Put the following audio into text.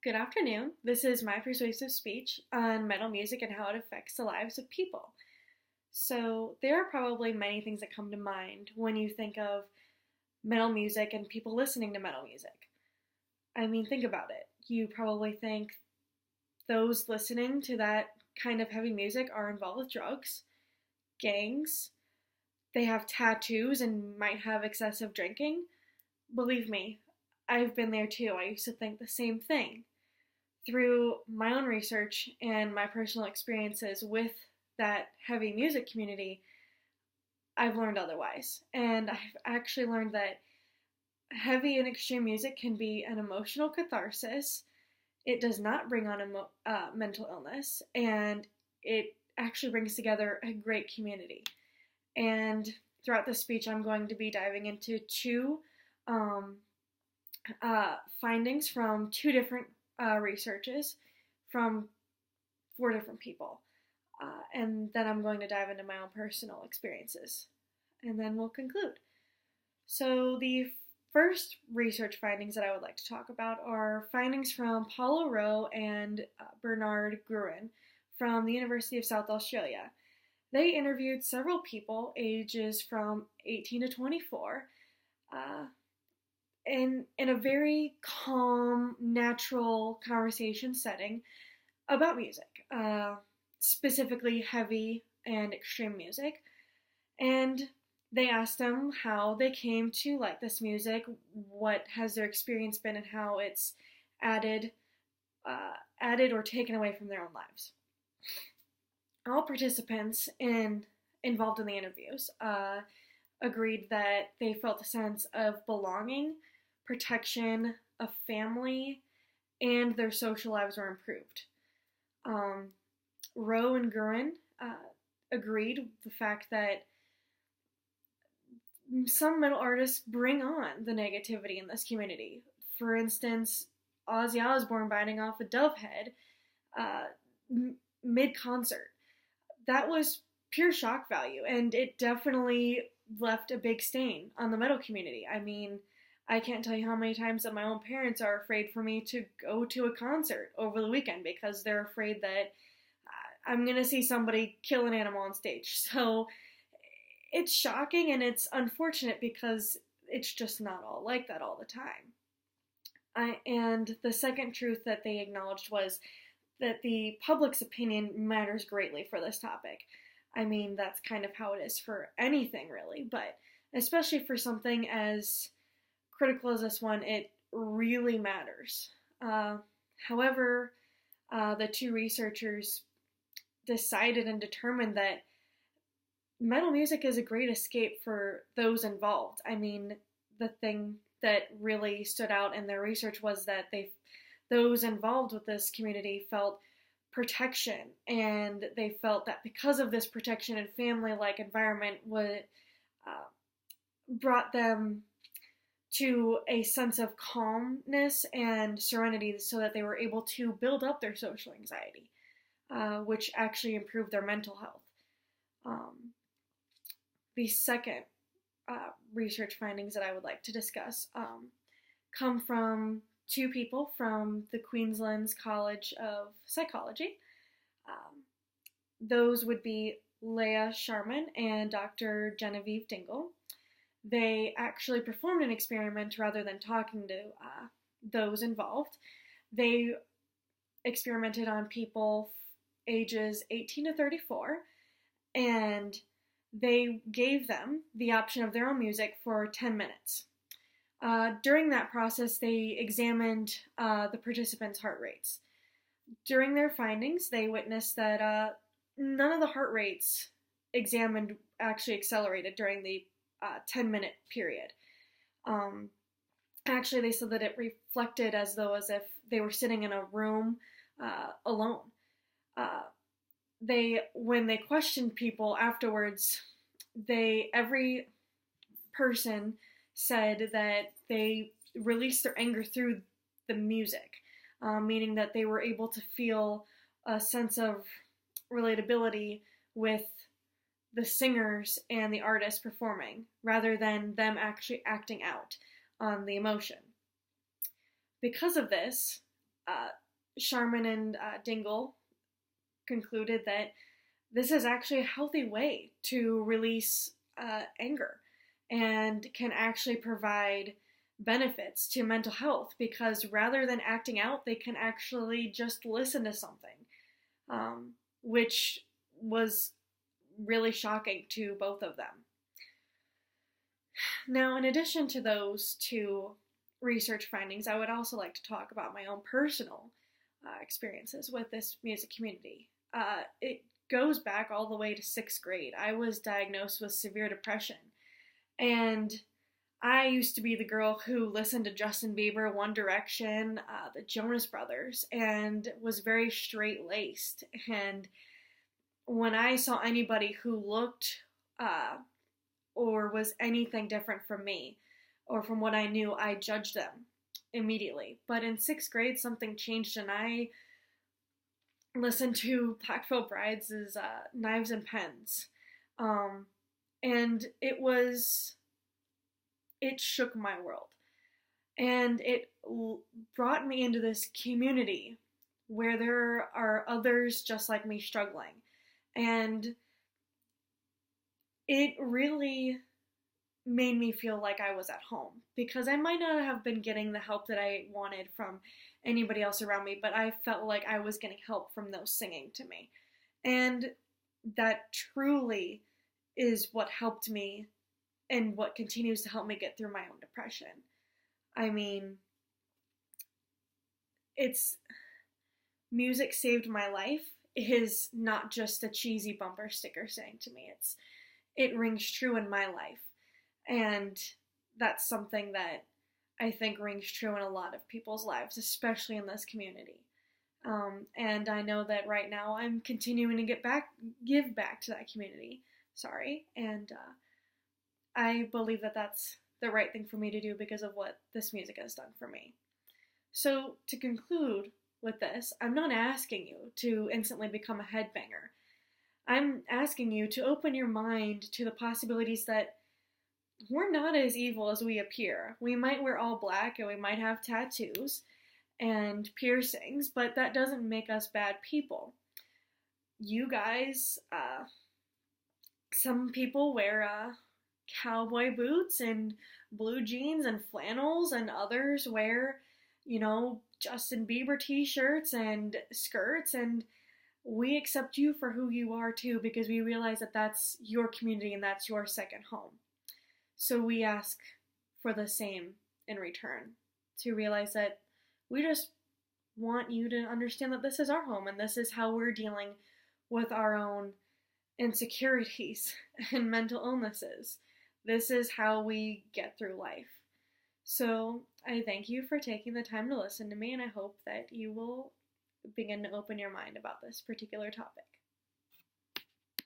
Good afternoon. This is my persuasive speech on metal music and how it affects the lives of people. So, there are probably many things that come to mind when you think of metal music and people listening to metal music. I mean, think about it. You probably think those listening to that kind of heavy music are involved with drugs, gangs, they have tattoos and might have excessive drinking. Believe me, I've been there too. I used to think the same thing. Through my own research and my personal experiences with that heavy music community, I've learned otherwise. And I've actually learned that heavy and extreme music can be an emotional catharsis. It does not bring on mental illness, and it actually brings together a great community. And throughout this speech, I'm going to be diving into two um, findings from two different researches from four different people. And then I'm going to dive into my own personal experiences. And then we'll conclude. So the first research findings that I would like to talk about are findings from Paulo Rowe and Bernard Gruen from the University of South Australia. They interviewed several people ages from 18 to 24 in a very calm, natural conversation setting about music, specifically heavy and extreme music. And they asked them how they came to like this music, what has their experience been, and how it's added or taken away from their own lives. All participants involved in the interviews agreed that they felt a sense of belonging, protection, a family, and their social lives were improved. Rowe and Gurin agreed with the fact that some metal artists bring on the negativity in this community. For instance, Ozzy Osbourne biting off a dove head mid-concert. That was pure shock value, and it definitely left a big stain on the metal community. I mean, I can't tell you how many times that my own parents are afraid for me to go to a concert over the weekend because they're afraid that I'm going to see somebody kill an animal on stage. So it's shocking and it's unfortunate because it's just not all like that all the time. And the second truth that they acknowledged was that the public's opinion matters greatly for this topic. I mean, that's kind of how it is for anything, really, but especially for something as critical as this one, it really matters. However, the two researchers decided and determined that metal music is a great escape for those involved. I mean, the thing that really stood out in their research was that those involved with this community felt protection, and they felt that because of this protection and family-like environment brought them to a sense of calmness and serenity so that they were able to build up their social anxiety, which actually improved their mental health. The second research findings that I would like to discuss come from two people from the Queensland's College of Psychology. Those would be Leah Sharman and Dr. Genevieve Dingle. They actually performed an experiment rather than talking to those involved. They experimented on people ages 18 to 34, and they gave them the option of their own music for 10 minutes. During that process, they examined the participants' heart rates. During their findings, they witnessed that none of the heart rates examined actually accelerated during the 10-minute period. Actually, they said that it reflected as if they were sitting in a room alone. When they questioned people afterwards, every person said that they released their anger through the music, meaning that they were able to feel a sense of relatability with the singers and the artists performing, rather than them actually acting out on the emotion. Because of this, Sharman and Dingle concluded that this is actually a healthy way to release anger and can actually provide benefits to mental health, because rather than acting out, they can actually just listen to something, which was really shocking to both of them. Now, in addition to those two research findings, I would also like to talk about my own personal experiences with this music community. It goes back all the way to 6th grade. I was diagnosed with severe depression, and I used to be the girl who listened to Justin Bieber, One Direction, the Jonas Brothers, and was very straight-laced. And when I saw anybody who looked or was anything different from me or from what I knew, I judged them immediately. But in 6th grade, something changed, and I listened to Black Veil Brides' Knives and Pens. And it shook my world. And it brought me into this community where there are others just like me struggling. And it really made me feel like I was at home, because I might not have been getting the help that I wanted from anybody else around me, but I felt like I was getting help from those singing to me. And that truly is what helped me and what continues to help me get through my own depression. I mean, music saved my life is not just a cheesy bumper sticker saying to me. It rings true in my life. And that's something that I think rings true in a lot of people's lives, especially in this community. And I know that right now I'm continuing to give back to that community. And I believe that that's the right thing for me to do because of what this music has done for me. So to conclude with this, I'm not asking you to instantly become a headbanger. I'm asking you to open your mind to the possibilities that we're not as evil as we appear. We might wear all black and we might have tattoos and piercings, but that doesn't make us bad people. You guys, some people wear cowboy boots and blue jeans and flannels, and others wear, Justin Bieber t-shirts and skirts, and we accept you for who you are too, because we realize that that's your community and that's your second home. So we ask for the same in return, to realize that we just want you to understand that this is our home and this is how we're dealing with our own insecurities and mental illnesses. This is how we get through life. So I thank you for taking the time to listen to me, and I hope that you will begin to open your mind about this particular topic.